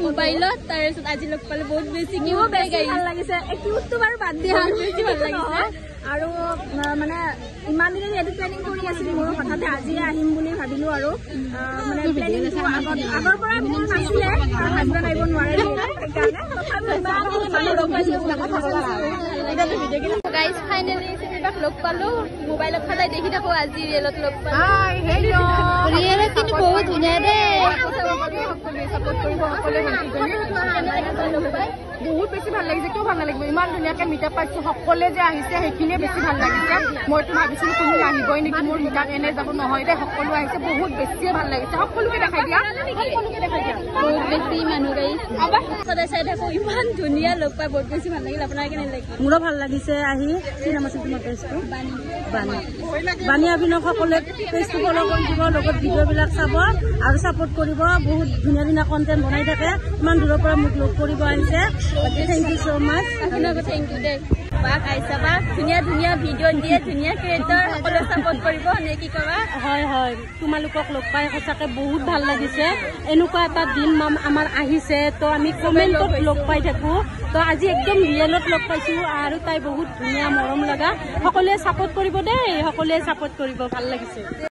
মোবাইলত তাৰপিছত আজি লগ পালে বহুত বেছি ভাল লাগিছে কিউটটো বাৰু বাদ দিয়া বেছি ভাল লাগিছে আৰু মানে ইমান দিনে এইটো প্লেনিং কৰি আছিলো মোৰ হঠাতে আজি আহিম বুলি ভাবিলো আৰু মানে প্লেনিংটো আগৰ পৰা মোৰ নাছিলে আৰু হাজবেণ্ড আহিব নোৱাৰে গাইজ ফাইনেলি চিনিবাক লগ পালো মোবাইলত সদায় দেখি থাকো আজি ৰিয়েলত লগ পালো ৰিয়েলত কিন্তু বহুত ধুনীয়া দেই বহুত বেছি ভাল লাগিছে কিয় ভাল নালাগিব ইমান ধুনীয়াকে মিটাপ পাইছো সকলোৱে যে আহিছে সেইখিনিয়ে বেছি ভাল লাগিছে মইতো ভাবিছিলো কোনো নাহিবই নেকি মোৰ মিটাপ এনে যাব নহয় দে সকলো আহিছে বহুত বেছিয়ে ভাল লাগিছে সকলোকে দেখাই দিয়া বহুত বেছি মানুহ গাইজ সদায় চাই থাকো ইমান ধুনীয়া লগ পাই বহুত বেছি ভাল লাগিল আপোনাৰ কেনে লাগিল মোৰো ভাল লাগিছে আহি কি নাম আছে তোমাৰ পেজটো বাণী অভিনয় সকলোৱে পেজটো ফ'ল' কৰি দিব লগত ভিডিঅ'বিলাক চাব আৰু ছাপোৰ্ট কৰিব বহুত ধুনীয়া ধুনীয়া কণ্টেণ্ট বনাই থাকে ইমান দূৰৰ পৰা মোক লগ কৰিব আহিছে থেংক ইউ ছ' মাছ আপোনাকো থেংক ইউ দেই বাক আহিছা বা ধুনীয়া ধুনীয়া ভিডিঅ' দিয়ে ধুনীয়া ক্ৰিয়েটৰ সকলোৱে ছাপোৰ্ট কৰিব নে কি ক'বা হয় হয় তোমালোকক লগ পাই সঁচাকৈ বহুত ভাল লাগিছে এনেকুৱা এটা দিন আমাৰ আহিছে তো আমি কমেণ্টত লগ পাই থাকোঁ তো আজি একদম ৰিয়েলত লগ পাইছোঁ আৰু তাই বহুত ধুনীয়া মৰম লগা সকলোৱে ছাপোৰ্ট কৰিব দেই সকলোৱে ছাপোৰ্ট কৰিব ভাল লাগিছে